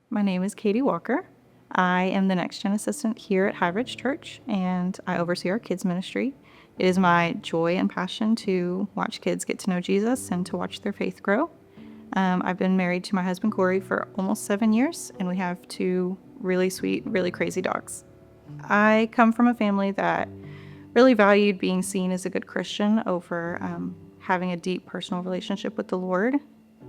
My name is Katie Walker. I am the Next Gen Assistant here at HighRidge Church, and I oversee our kids ministry. It is my joy and passion to watch kids get to know Jesus and to watch their faith grow. I've been married to my husband Corey for almost 7 years, and we have 2 really sweet, really crazy dogs. I come from a family that really valued being seen as a good Christian over having a deep personal relationship with the Lord.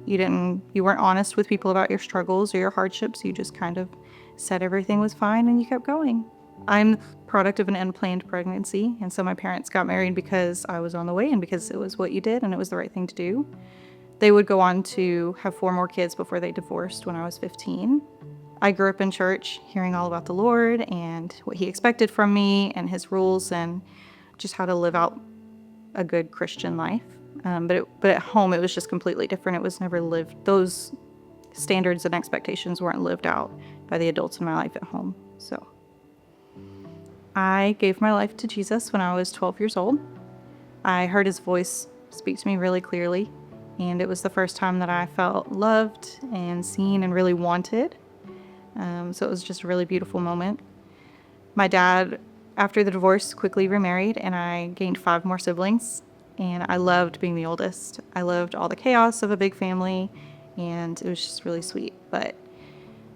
You weren't honest with people about your struggles or your hardships. You just kind of said everything was fine and you kept going. I'm the product of an unplanned pregnancy, and so my parents got married because I was on the way and because it was what you did and it was the right thing to do. They would go on to have 4 more kids before they divorced when I was 15. I grew up in church hearing all about the Lord and what he expected from me and his rules and just how to live out a good Christian life. But at home, it was just completely different. It was never lived. Those standards and expectations weren't lived out by the adults in my life at home. So I gave my life to Jesus when I was 12 years old. I heard his voice speak to me really clearly, and it was the first time that I felt loved and seen and really wanted. So it was just a really beautiful moment. My dad, after the divorce, quickly remarried, and I gained 5 more siblings. And I loved being the oldest. I loved all the chaos of a big family, and it was just really sweet. But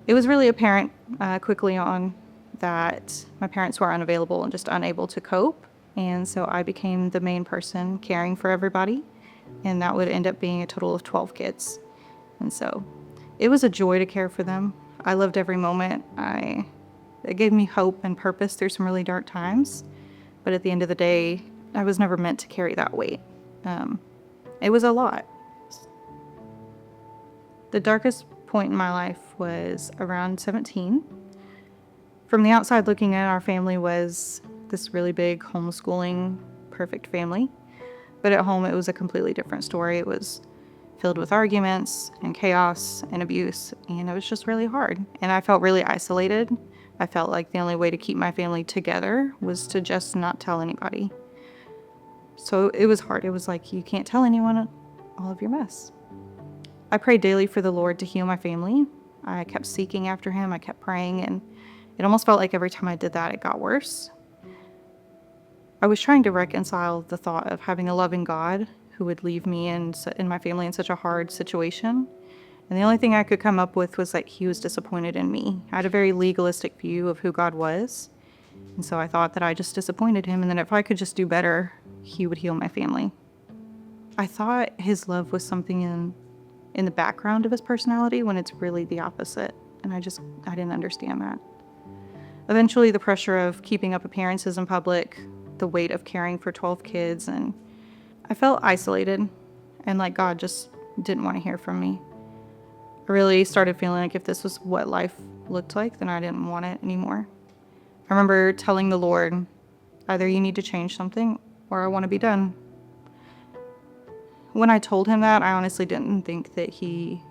it was really apparent quickly on that my parents were unavailable and just unable to cope. And so I became the main person caring for everybody, and that would end up being a total of 12 kids. And so it was a joy to care for them. I loved every moment. It gave me hope and purpose through some really dark times. But at the end of the day, I was never meant to carry that weight. It was a lot. The darkest point in my life was around 17. From the outside looking in, our family was this really big homeschooling, perfect family. But at home, it was a completely different story. It was filled with arguments and chaos and abuse, and it was just really hard. And I felt really isolated. I felt like the only way to keep my family together was to just not tell anybody. So it was hard. It was like, you can't tell anyone all of your mess. I prayed daily for the Lord to heal my family. I kept seeking after him. I kept praying, and it almost felt like every time I did that, it got worse. I was trying to reconcile the thought of having a loving God who would leave me and my family in such a hard situation. And the only thing I could come up with was that he was disappointed in me. I had a very legalistic view of who God was. And so I thought that I just disappointed him, and that if I could just do better, he would heal my family. I thought his love was something in the background of his personality when it's really the opposite. And I didn't understand that. Eventually, the pressure of keeping up appearances in public, the weight of caring for 12 kids, and I felt isolated and like God just didn't want to hear from me. I really started feeling like if this was what life looked like, then I didn't want it anymore. I remember telling the Lord, either you need to change something or I want to be done. When I told him that, I honestly didn't think that he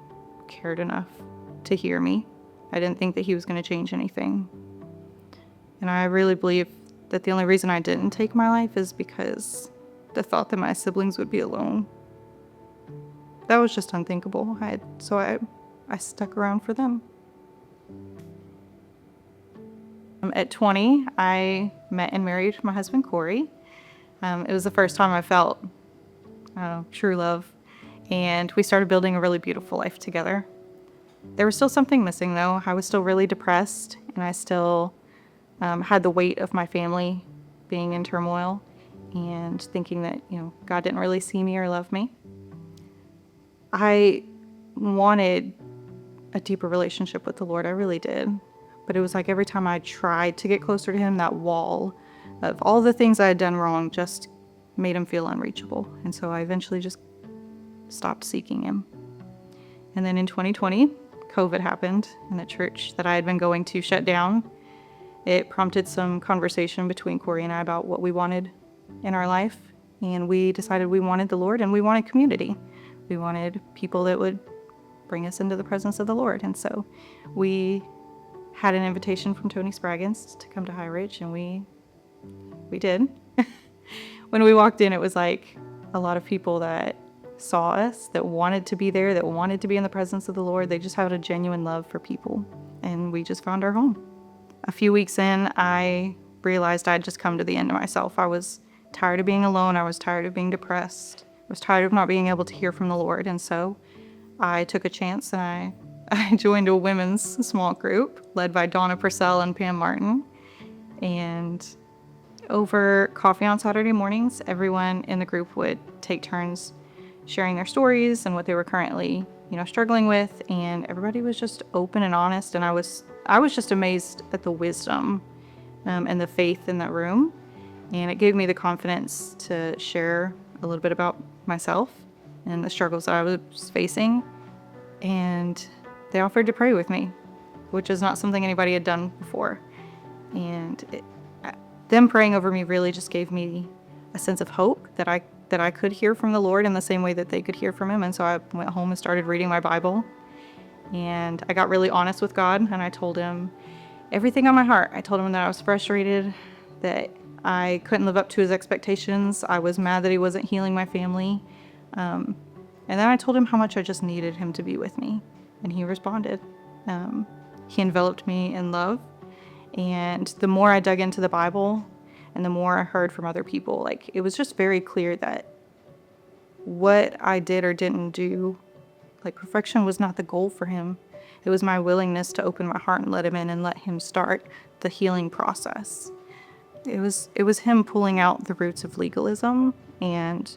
cared enough to hear me. I didn't think that he was going to change anything. And I really believe that the only reason I didn't take my life is because the thought that my siblings would be alone. That was just unthinkable. So I stuck around for them. At 20, I met and married my husband, Corey. It was the first time I felt true love, and we started building a really beautiful life together. There was still something missing, though. I was still really depressed, and I still had the weight of my family being in turmoil and thinking that, God didn't really see me or love me. I wanted a deeper relationship with the Lord. I really did. But it was like every time I tried to get closer to him, that wall of all the things I had done wrong just made him feel unreachable. And so I eventually just stopped seeking him. And then in 2020, COVID happened, and the church that I had been going to shut down. It prompted some conversation between Corey and I about what we wanted in our life. And we decided we wanted the Lord and we wanted community. We wanted people that would bring us into the presence of the Lord. And so we had an invitation from Tony Spraggins to come to HighRidge, and we did. When we walked in, it was like a lot of people that saw us, that wanted to be there, that wanted to be in the presence of the Lord. They just had a genuine love for people. and we just found our home. A few weeks in, I realized I'd just come to the end of myself. I was tired of being alone. I was tired of being depressed. I was tired of not being able to hear from the Lord. And so I took a chance and I joined a women's small group led by Donna Purcell and Pam Martin. And over coffee on Saturday mornings, everyone in the group would take turns sharing their stories and what they were currently, struggling with. And everybody was just open and honest. And I was just amazed at the wisdom and the faith in that room. And it gave me the confidence to share a little bit about myself and the struggles that I was facing. And they offered to pray with me, which is not something anybody had done before. And them praying over me really just gave me a sense of hope that I could hear from the Lord in the same way that they could hear from him. And so I went home and started reading my Bible. And I got really honest with God, and I told him everything on my heart. I told him that I was frustrated, that I couldn't live up to his expectations. I was mad that he wasn't healing my family. And then I told him how much I just needed him to be with me. And he responded. He enveloped me in love. And the more I dug into the Bible and the more I heard from other people, it was just very clear that what I did or didn't do, perfection was not the goal for him. It was my willingness to open my heart and let him in and let him start the healing process. It was him pulling out the roots of legalism and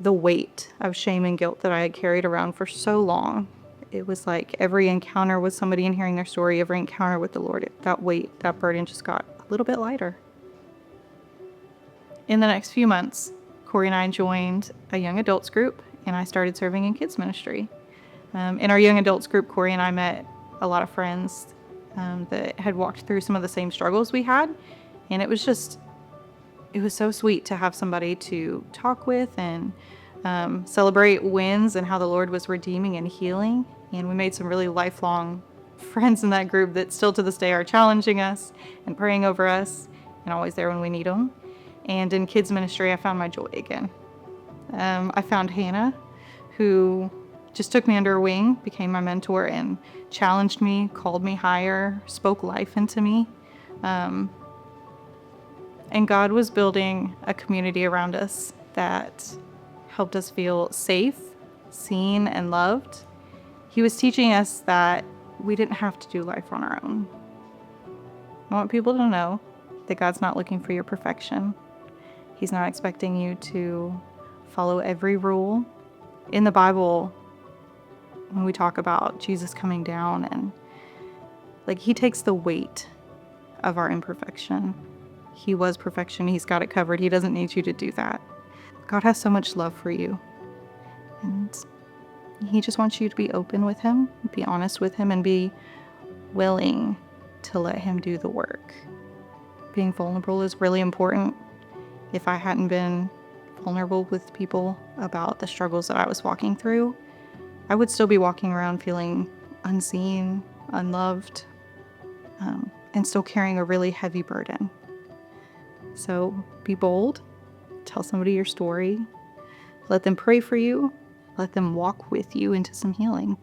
the weight of shame and guilt that I had carried around for so long. It was like every encounter with somebody and hearing their story, every encounter with the Lord, that weight, that burden just got a little bit lighter. In the next few months, Corey and I joined a young adults group, and I started serving in kids ministry. In our young adults group, Corey and I met a lot of friends that had walked through some of the same struggles we had, and it was so sweet to have somebody to talk with and celebrate wins and how the Lord was redeeming and healing. And we made some really lifelong friends in that group that still to this day are challenging us and praying over us and always there when we need them. And in kids ministry, I found my joy again. I found Hannah, who just took me under her wing, became my mentor, and challenged me, called me higher, spoke life into me. And God was building a community around us that helped us feel safe, seen, and loved. He was teaching us that we didn't have to do life on our own. I want people to know that God's not looking for your perfection. He's not expecting you to follow every rule. In the Bible, when we talk about Jesus coming down and he takes the weight of our imperfection. He was perfection. He's got it covered. He doesn't need you to do that. God has so much love for you. And he just wants you to be open with him, be honest with him, and be willing to let him do the work. Being vulnerable is really important. If I hadn't been vulnerable with people about the struggles that I was walking through, I would still be walking around feeling unseen, unloved, and still carrying a really heavy burden. So be bold, tell somebody your story, let them pray for you, let them walk with you into some healing.